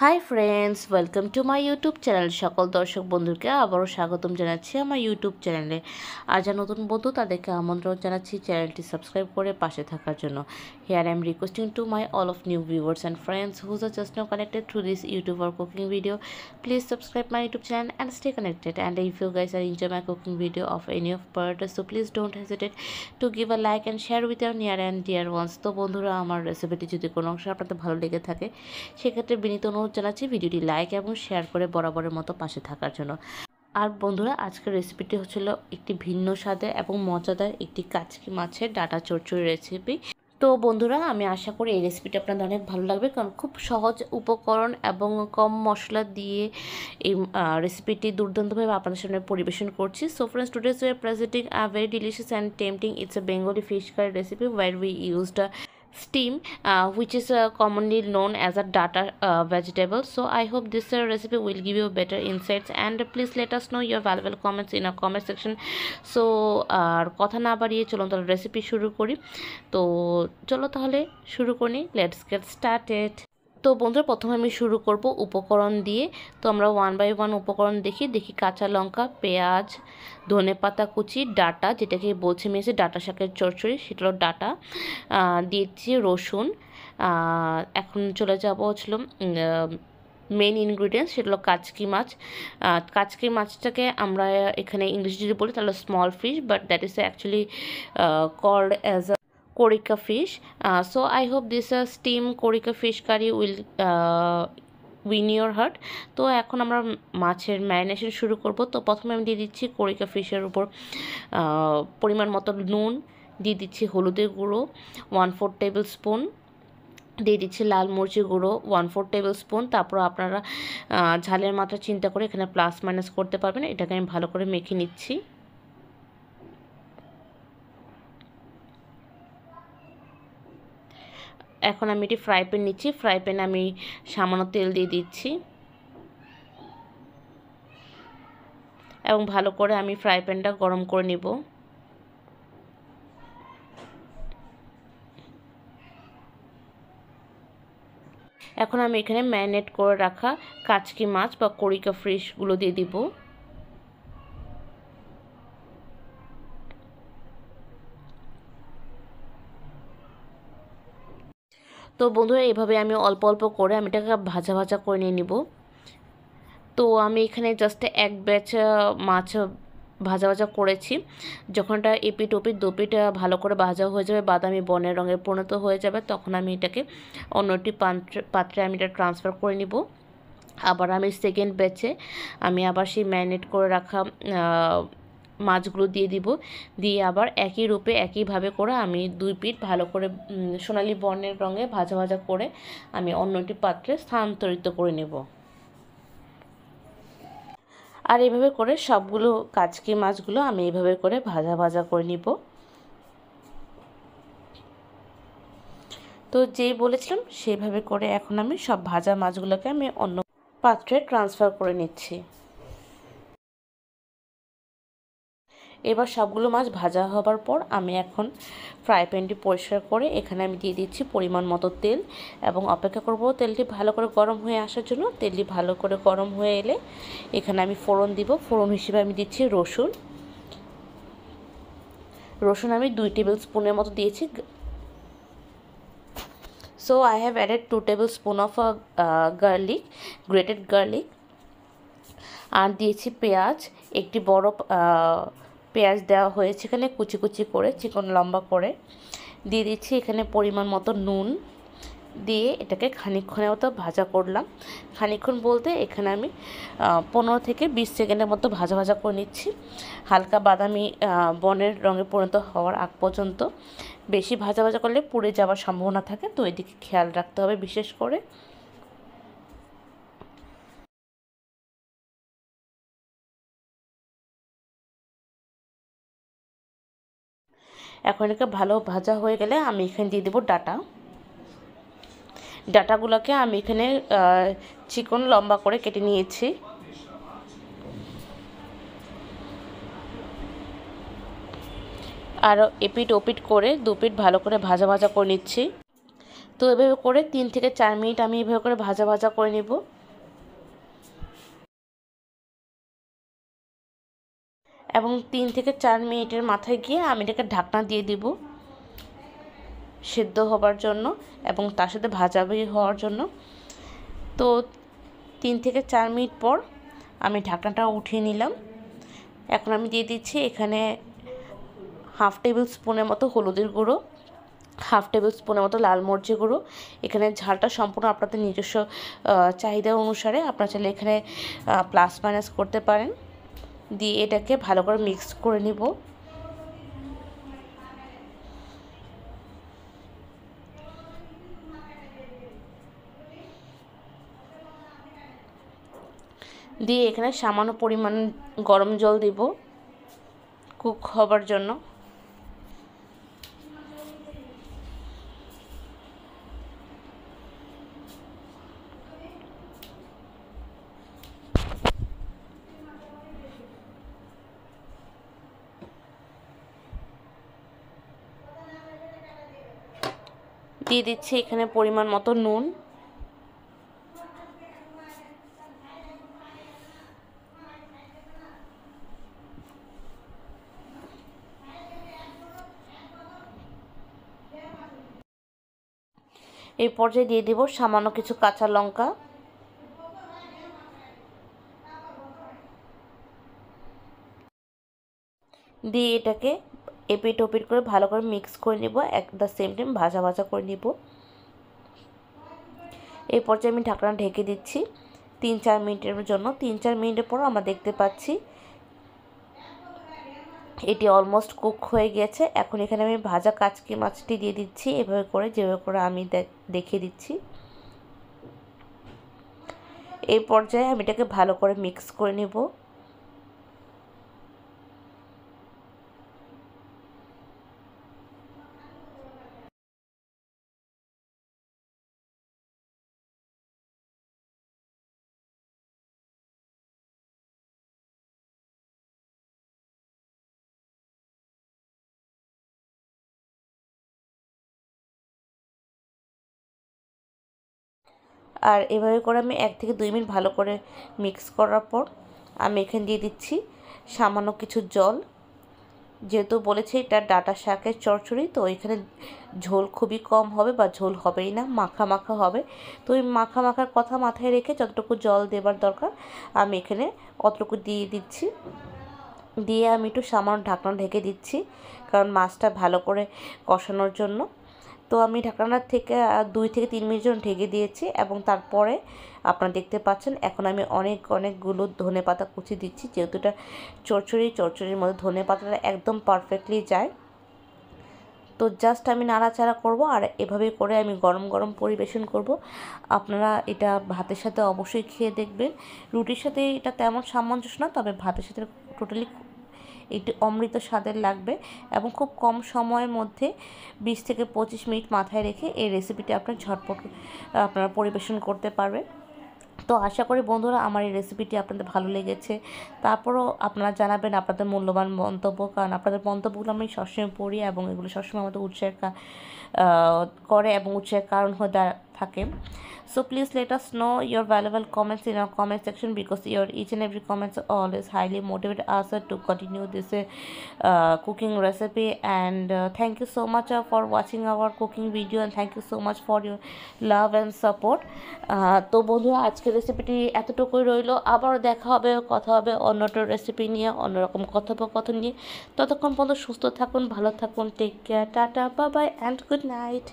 Hi friends, welcome to my YouTube channel. সকল দর্শক বন্ধুকে আবারও স্বাগতম জানাচ্ছি আমার ইউটিউব চ্যানেলে। আর যা নতুন বন্ধু তাদেরকে আমন্ত্রণ জানাচ্ছি চ্যানেলটি সাবস্ক্রাইব করে পাশে থাকার জন্য। Here I am requesting to my all of new viewers and friends whose are just now connected through this YouTube or cooking video. Please subscribe my YouTube channel and stay connected. And if you guys are enjoy my cooking video of any of part, so please don't hesitate to give a like and share with your near and dear ones. তো বন্ধুরা, আমার রেসিপিটি যদি কোনো অংশ আপনাদের ভালো লেগে থাকে সেক্ষেত্রে বিনীত অনুরোধ জানাচ্ছি ভিডিওটি লাইক এবং শেয়ার করে বরাবরের মতো পাশে থাকার জন্য। আর বন্ধুরা, আজকের রেসিপিটি হচ্ছিল একটি ভিন্ন স্বাদের এবং মজাদার একটি কাচকি মাছের ডাঁটা চচ্চড়ি রেসিপি। তো বন্ধুরা, আমি আশা করি এই রেসিপিটা আপনাদের অনেক ভালো লাগবে, কারণ খুব সহজ উপকরণ এবং কম মশলা দিয়ে এই রেসিপিটি দুর্দান্তভাবে আপনাদের সামনে পরিবেশন করছি। So friends, today's we are presenting a very delicious and tempting it's a Bengali fish curry recipe where we used steam, which is commonly known as a data vegetable. So I hope this recipe will give you better insights, and please let us know your valuable comments in our comment section. So আর কথা না বাড়িয়ে চলুন তাহলে recipe শুরু করি। তো চলো তাহলে শুরু করি, লেটস গেট স্টার্টেড। তো বন্ধুরা, প্রথমে আমি শুরু করব উপকরণ দিয়ে। তো আমরা ওয়ান বাই ওয়ান উপকরণ দেখি কাঁচা লঙ্কা, পেঁয়াজ, ধনেপাতা কুচি, ডাঁটা, যেটাকে বলছে মেসে ডাঁটা শাকের চচ্চড়ি, সেটা হলো ডাঁটা, দিয়েছি রসুন। এখন চলে যাব হচ্ছিল মেইন ইনগ্রিডিয়েন্টস, সেটা হলো কাচকি মাছ। কাচকি মাছটাকে আমরা এখানে ইংলিশ যদি বলি তাহলে small fish, but that is actually called as a Corica fish. So I hope this steam Corica fish curry will win your heart. তো এখন আমরা মাছের ম্যারিনেশন শুরু করব। তো প্রথমে আমি দিয়ে দিচ্ছি Corica ফিশের উপর পরিমাণ মতো নুন, দিয়ে দিচ্ছি হলুদের গুঁড়ো 1/4 টেবিল স্পুন, দিয়ে দিচ্ছি লাল মরিচের গুঁড়ো 1/4 টেবিল স্পুন। তারপর আপনারা ঝালের মাত্রা চিন্তা করে এখানে প্লাস মাইনাস করতে পারবেন। এটাকে আমি ভালো করে মেখে নিচ্ছি। এখন আমি এটি ফ্রাই প্যান নিচ্ছি। ফ্রাই প্যানে আমি সামান্য তেল দিয়ে দিচ্ছি এবং ভালো করে আমি ফ্রাই প্যানটা গরম করে নেব। এখন আমি এখানে ম্যারিনেট করে রাখা কাচকি মাছ বা Corica ফিশগুলো দিয়ে দিব। তো বন্ধুরা, এইভাবে আমি অল্প অল্প করে আমি এটাকে ভাজা ভাজা করে নিয়ে নিব। তো আমি এখানে জাস্ট এক ব্যাচ মাছ ভাজা ভাজা করেছি। যখন এটা এপিট ওপিট দুপিট ভালো করে ভাজা হয়ে যাবে, বাদামি বর্ণের রঙে পরিণত হয়ে যাবে, তখন আমি এটাকে অন্য একটি পাত্রে আমি এটা ট্রান্সফার করে নিব। আবার আমি সেকেন্ড ব্যাচে আমি আবার সেই ম্যারিনেট করে রাখা মাছগুলো দিয়ে দিব। দিয়ে আবার একই রূপে একইভাবে করে আমি দুই পিঠ ভালো করে সোনালি বর্ণের রঙে ভাজা ভাজা করে আমি অন্য একটি পাত্রে স্থানান্তরিত করে নেব। আর এইভাবে করে সবগুলো কাচকি মাছগুলো আমি এইভাবে করে ভাজা ভাজা করে নিব। তো যেই বলেছিলাম সেইভাবে করে এখন আমি সব ভাজা মাছগুলোকে আমি অন্য পাত্রে ট্রান্সফার করে নিচ্ছি। এবার সবগুলো মাছ ভাজা হবার পর আমি এখন ফ্রাই প্যানটি পরিষ্কার করে এখানে আমি দিয়ে দিচ্ছি পরিমাণ মতো তেল এবং অপেক্ষা করব তেলটি ভালো করে গরম হয়ে আসার জন্য। তেলটি ভালো করে গরম হয়ে এলে এখানে আমি ফোড়ন দিব। ফোড়ন হিসেবে আমি দিচ্ছি রসুন আমি 2 টেবিল স্পুনের মতো দিয়েছি। So I have added 2 tablespoon of garlic, grated garlic. আর দিয়েছি পেঁয়াজ, একটি বড় পেঁয়াজ দেওয়া হয়েছে এখানে কুচি কুচি করে, চিকন লম্বা করে। দিয়ে দিচ্ছি এখানে পরিমাণ মতো নুন, দিয়ে এটাকে খানিকক্ষণের মতো ভাজা করলাম। খানিকক্ষণ বলতে এখানে আমি 15 থেকে 20 সেকেন্ডের মতো ভাজা ভাজা করে নিচ্ছি, হালকা বাদামি বর্ণের রঙে পরিণত হওয়ার আগ পর্যন্ত। বেশি ভাজা ভাজা করলে পুড়ে যাওয়ার সম্ভাবনা থাকে, তো এদিকে খেয়াল রাখতে হবে বিশেষ করে। এখন এটাকে ভালো ভাজা হয়ে গেলে আমি এখানে দিয়ে দেবো ডাঁটাগুলোকে আমি এখানে চিকন লম্বা করে কেটে নিয়েছি। আর এপিট ওপিট করে দুপিট ভালো করে ভাজা ভাজা করে নিচ্ছি। তো এভাবে করে 3 থেকে 4 মিনিট আমি এভাবে করে ভাজা ভাজা করে নেব। এবং 3 থেকে 4 মিনিটের মাথায় গিয়ে আমি এটাকে ঢাকনা দিয়ে দিব সিদ্ধ হবার জন্য এবং তার সাথে ভাজা হওয়ার জন্য। তো 3 থেকে 4 মিনিট পর আমি ঢাকনাটা উঠিয়ে নিলাম। এখন আমি দিয়ে দিচ্ছি এখানে হাফ টেবিল স্পুনের মতো হলুদের গুঁড়ো, হাফ টেবিল স্পুনের মতো লাল মরিচের গুঁড়ো। এখানে ঝালটা সম্পূর্ণ আপনাদের নিজস্ব চাহিদা অনুসারে আপনারা চাইলে এখানে প্লাস মাইনাস করতে পারেন। দিয়ে এটাকে ভালো করে মিক্স করে নিব। দিয়ে এখানে সামান্য পরিমাণ গরম জল দিব কুক হবার জন্য। দিয়ে দিচ্ছি এখানে পরিমাণ মতো নুন। এই পর্যায়ে দিয়ে দিব সামান্য কিছু কাঁচা লঙ্কা। দিয়ে এটাকে এপিট ওপিট করে ভালো করে মিক্স করে নিব, অ্যাট দ্য সেম টাইম ভাজা ভাজা করে নিব। এই পর্যায়ে আমি ঢাকনা ঢেকে দিচ্ছি 3-4 মিনিটের জন্য। 3-4 মিনিটের পর আমরা দেখতে পাচ্ছি এটি অলমোস্ট কুক হয়ে গেছে। এখন এখানে আমি ভাজা কাচকি মাছটি দিয়ে দিচ্ছি এভাবে করে, যেভাবে করে আমি দেখিয়ে দিচ্ছি। এই পর্যায়ে আমি এটাকে ভালো করে মিক্স করে নেব। আর এভাবে করে আমি 1 থেকে 2 মিনিট ভালো করে মিক্স করার পর আমি এখানে দিয়ে দিচ্ছি সামান্য কিছু জল। যেহেতু বলেছি এটা ডাঁটা শাকের চচ্চড়ি, তো এখানে ঝোল খুবই কম হবে বা ঝোল হবেই না, মাখা মাখা হবে। তো ওই মাখা মাখার কথা মাথায় রেখে যতটুকু জল দেবার দরকার আমি এখানে অতটুকু দিয়ে দিচ্ছি। দিয়ে আমি একটু সামান্য ঢাকনা ঢেকে দিচ্ছি, কারণ মাছটা ভালো করে কষানোর জন্য। তো আমি ঢাকনাটা থেকে 2 থেকে 3 মিনিট জন্য ঢেকে দিয়েছি এবং তারপরে আপনারা দেখতে পাচ্ছেন এখন আমি অনেকগুলো ধনেপাতা কুচি দিচ্ছি। যেহেতু এটা চচ্চড়ির মধ্যে ধনেপাতাটা একদম পারফেক্টলি যায়। তো জাস্ট আমি নাড়াচাড়া করব আর এভাবে করে আমি গরম গরম পরিবেশন করব। আপনারা এটা ভাতের সাথে অবশ্যই খেয়ে দেখবেন। রুটির সাথে এটা তেমন সামঞ্জস্য না, তবে ভাতের সাথে টোটালি একটু অমৃত স্বাদের লাগবে এবং খুব কম সময়ের মধ্যে 20 থেকে 25 মিনিট মাথায় রেখে এই রেসিপিটি আপনার ঝটপট আপনারা পরিবেশন করতে পারবেন। তো আশা করি বন্ধুরা আমার এই রেসিপিটি আপনাদের ভালো লেগেছে। তারপরও আপনারা জানাবেন আপনাদের মূল্যবান মন্তব্য, কারণ আপনাদের মন্তব্যগুলো আমি সবসময় পড়ি এবং এগুলো সবসময় আমাদের উৎসাহের করে এবং উৎসাহের কারণ হয়ে থাকে। So please let us know your valuable comments in our comment section, because your each and every comments always highly motivate us to continue this cooking recipe. And thank you so much for watching our cooking video, and thank you so much for your love and support. তো বন্ধুরা আজকের রেসিপিটি এতটুকুই রইলো। আবার দেখা হবে, কথা হবে অন্য একটা রেসিপি নিয়ে, অন্যরকম কথোপকথন নিয়ে। ততক্ষণ পর্যন্ত সুস্থ থাকুন, ভালো থাকুন, take care, tata, bye bye and good night.